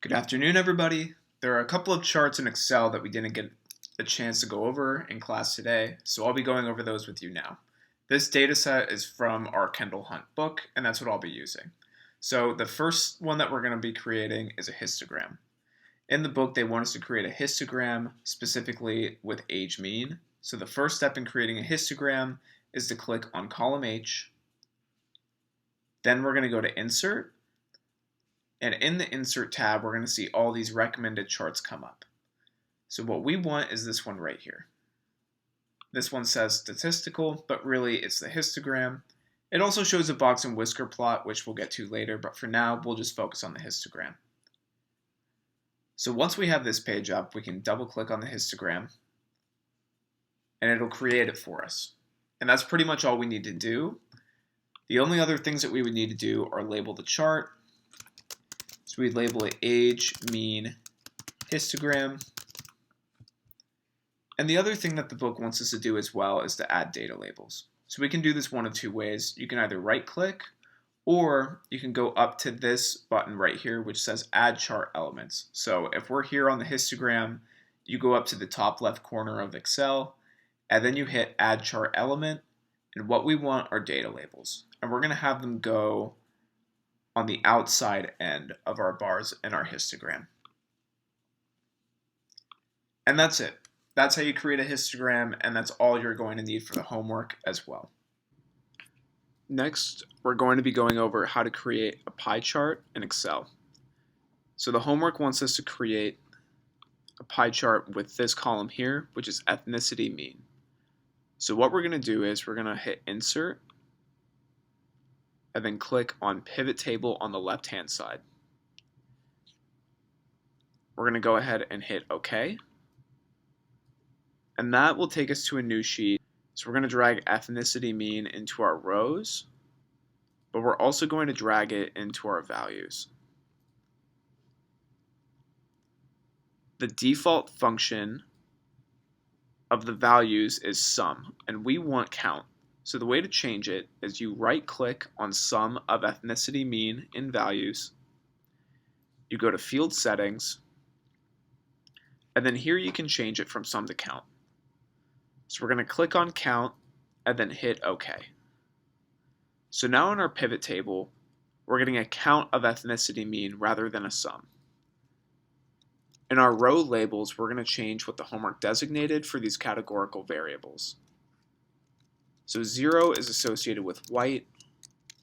Good afternoon, everybody. There are a couple of charts in Excel that we didn't get a chance to go over in class today, so I'll be going over those with you now. This data set is from our Kendall Hunt book, and that's what I'll be using. So the first one that we're going to be creating is a histogram. In the book, they want us to create a histogram specifically with age mean. So the first step in creating a histogram is to click on column H. Then we're going to go to Insert. And in the Insert tab, we're going to see all these recommended charts come up. So what we want is this one right here. This one says statistical, but really it's the histogram. It also shows a box in Whisker Plot, which we'll get to later, but for now, we'll just focus on the histogram. So once we have this page up, we can double click on the histogram, and it'll create it for us. And that's pretty much all we need to do. The only other things that we would need to do are label the chart. So we'd label it age, mean, histogram. And the other thing that the book wants us to do as well is to add data labels. So we can do this one of two ways. You can either right click, or you can go up to this button right here which says add chart elements. So if we're here on the histogram, you go up to the top left corner of Excel, and then you hit add chart element, and what we want are data labels. And we're going to have them go on the outside end of our bars in our histogram. And that's it. That's how you create a histogram, and that's all you're going to need for the homework as well. Next, we're going to be going over how to create a pie chart in Excel. So the homework wants us to create a pie chart with this column here, which is ethnicity mean. So what we're going to do is we're going to hit Insert, and then click on Pivot Table on the left-hand side. We're going to go ahead and hit OK. And that will take us to a new sheet. So we're going to drag ethnicity mean into our rows, but we're also going to drag it into our values. The default function of the values is sum, and we want count. So the way to change it is you right-click on sum of ethnicity mean in values, you go to field settings, and then here you can change it from sum to count. So we're going to click on count and then hit OK. So now in our pivot table, we're getting a count of ethnicity mean rather than a sum. In our row labels, we're going to change what the homework designated for these categorical variables. So 0 is associated with white,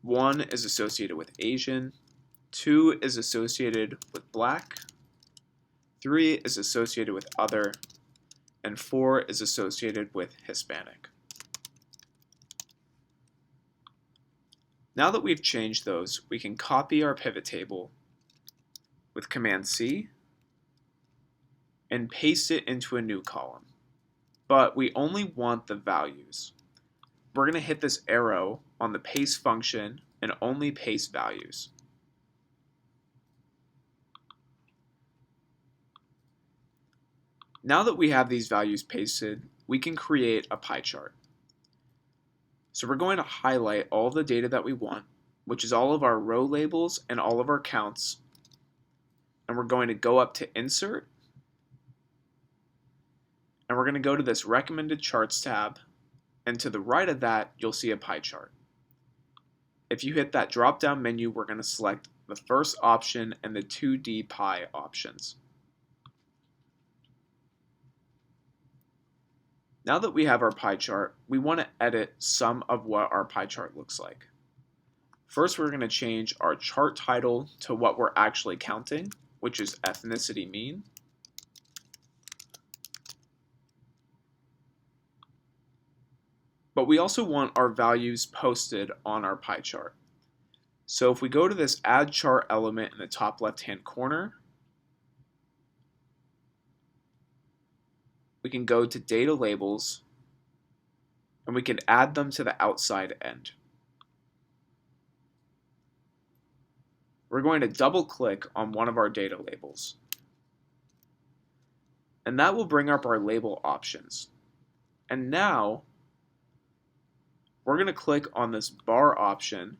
1 is associated with Asian, 2 is associated with black, 3 is associated with other, and 4 is associated with Hispanic. Now that we've changed those, we can copy our pivot table with Command C and paste it into a new column. But we only want the values. We're going to hit this arrow on the paste function and only paste values. Now that we have these values pasted, we can create a pie chart. So we're going to highlight all the data that we want, which is all of our row labels and all of our counts. And we're going to go up to Insert, and we're going to go to this Recommended Charts tab, and to the right of that, you'll see a pie chart. If you hit that drop-down menu, we're going to select the first option and the 2D pie options. Now that we have our pie chart, we want to edit some of what our pie chart looks like. First, we're going to change our chart title to what we're actually counting, which is ethnicity mean. But we also want our values posted on our pie chart. So if we go to this Add Chart element in the top left-hand corner, we can go to Data Labels, and we can add them to the outside end. We're going to double-click on one of our data labels, and that will bring up our label options. And now, we're going to click on this bar option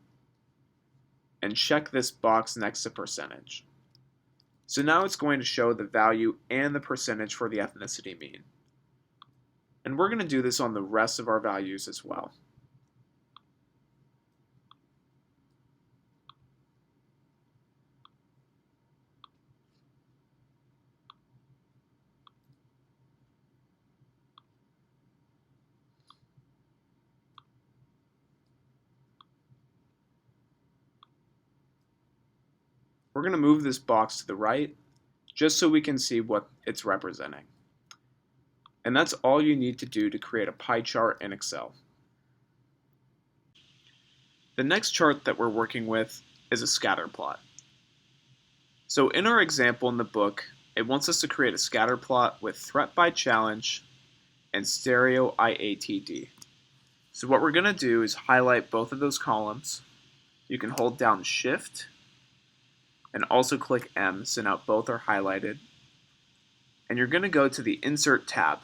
and check this box next to percentage. So now it's going to show the value and the percentage for the ethnicity mean. And we're going to do this on the rest of our values as well. We're going to move this box to the right just so we can see what it's representing. And that's all you need to do to create a pie chart in Excel. The next chart that we're working with is a scatter plot. So in our example in the book, it wants us to create a scatter plot with threat by challenge and stereo IATD. So what we're going to do is highlight both of those columns. You can hold down Shift and also click M so now both are highlighted. And you're going to go to the Insert tab.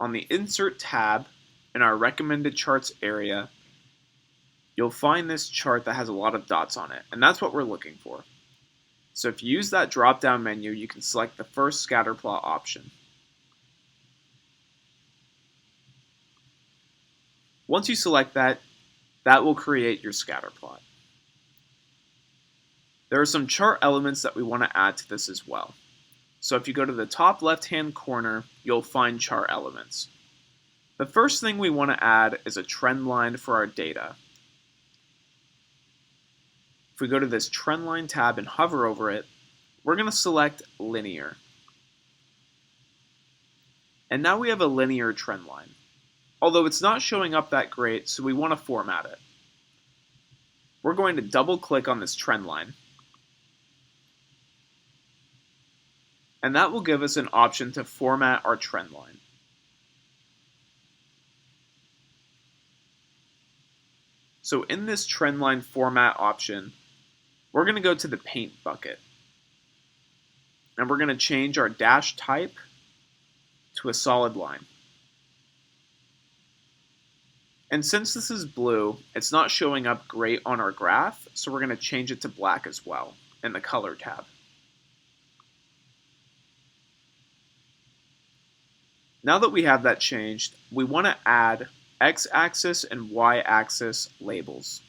On the Insert tab in our Recommended Charts area, you'll find this chart that has a lot of dots on it, and that's what we're looking for. So if you use that drop-down menu, you can select the first scatter plot option. Once you select that, that will create your scatter plot. There are some chart elements that we want to add to this as well. So if you go to the top left-hand corner, you'll find chart elements. The first thing we want to add is a trend line for our data. If we go to this trend line tab and hover over it, we're going to select linear. And now we have a linear trend line. Although it's not showing up that great, so we want to format it. We're going to double click on this trend line. And that will give us an option to format our trend line. So in this trend line format option, we're going to go to the paint bucket. And we're going to change our dash type to a solid line. And since this is blue, it's not showing up great on our graph, so we're going to change it to black as well in the color tab. Now that we have that changed, we want to add x-axis and y-axis labels.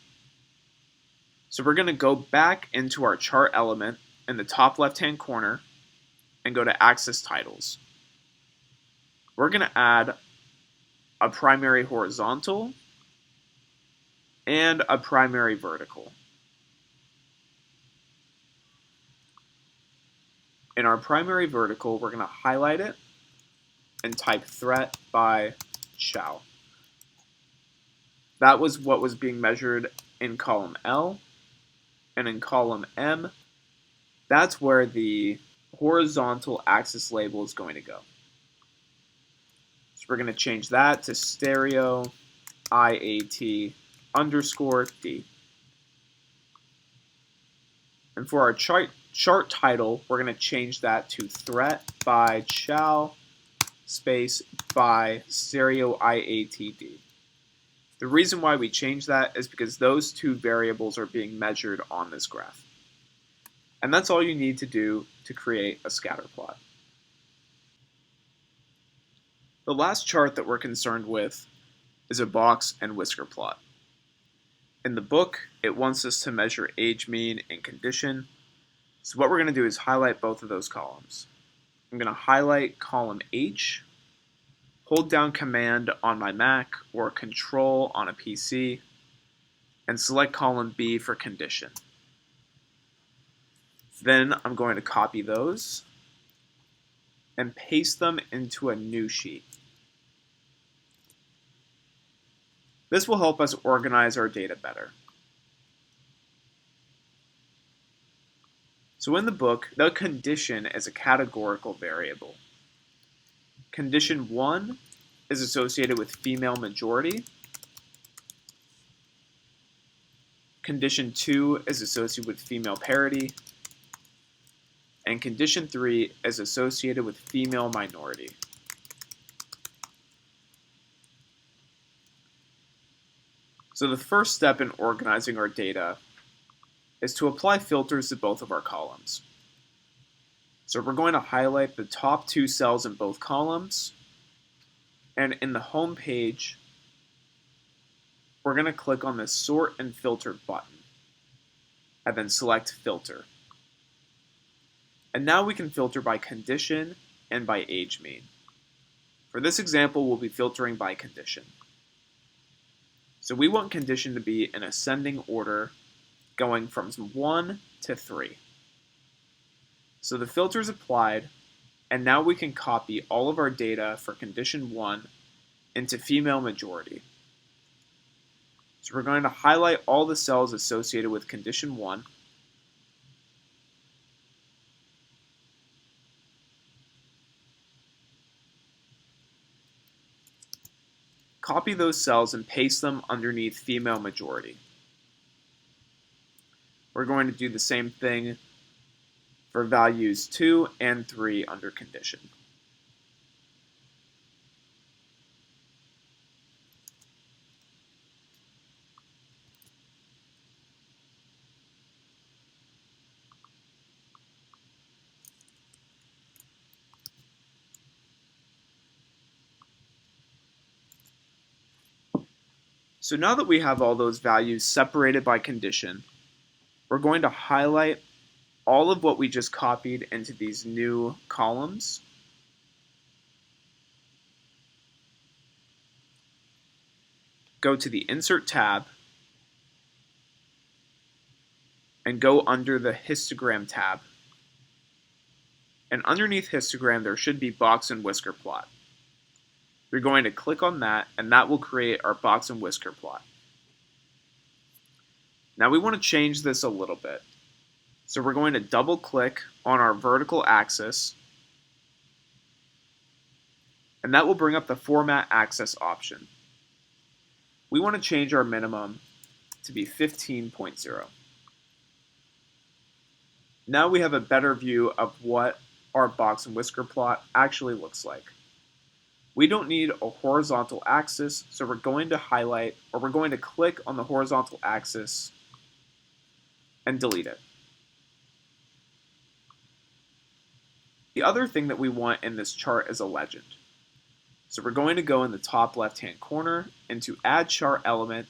So we're going to go back into our chart element in the top left-hand corner and go to axis titles. We're going to add a primary horizontal and a primary vertical. In our primary vertical, we're going to highlight it and type threat by shall. That was what was being measured in column L, and in column M, that's where the horizontal axis label is going to go. So we're going to change that to stereo IAT underscore D. And for our chart title, we're going to change that to threat by shall space by stereo IATD. The reason why we change that is because those two variables are being measured on this graph. And that's all you need to do to create a scatter plot. The last chart that we're concerned with is a box and whisker plot. In the book, it wants us to measure age mean and condition. So what we're going to do is highlight both of those columns. I'm going to highlight column H, hold down Command on my Mac or Control on a PC, and select column B for condition. Then I'm going to copy those and paste them into a new sheet. This will help us organize our data better. So in the book, the condition is a categorical variable. Condition 1 is associated with female majority. Condition 2 is associated with female parity. And condition 3 is associated with female minority. So the first step in organizing our data is to apply filters to both of our columns. So we're going to highlight the top two cells in both columns, and in the home page, we're going to click on the Sort and Filter button, and then select Filter. And now we can filter by condition and by age mean. For this example, we'll be filtering by condition. So we want condition to be in ascending order, going from 1 to 3. So the filter is applied, and now we can copy all of our data for condition 1 into female majority. So we're going to highlight all the cells associated with condition 1. Copy those cells and paste them underneath female majority. We're going to do the same thing for values 2 and 3 under condition. So now that we have all those values separated by condition, we're going to highlight all of what we just copied into these new columns. Go to the Insert tab and go under the Histogram tab. And underneath Histogram, there should be Box and Whisker Plot. We're going to click on that, and that will create our Box and Whisker Plot. Now we want to change this a little bit. So we're going to double click on our vertical axis, and that will bring up the Format Axis option. We want to change our minimum to be 15.0. Now we have a better view of what our Box and Whisker Plot actually looks like. We don't need a horizontal axis, so we're going to highlight, or we're going to click on the horizontal axis and delete it. The other thing that we want in this chart is a legend. So we're going to go in the top left-hand corner into Add Chart Element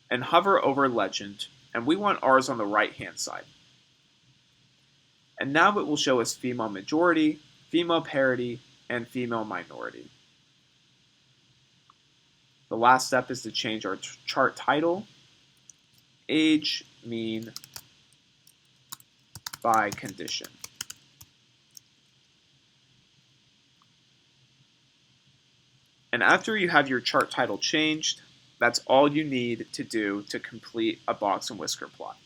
and hover over Legend, and we want ours on the right-hand side. And now it will show us female majority, female parity, and female minority. The last step is to change our chart title, age mean by condition. And after you have your chart title changed, that's all you need to do to complete a Box and Whisker plot.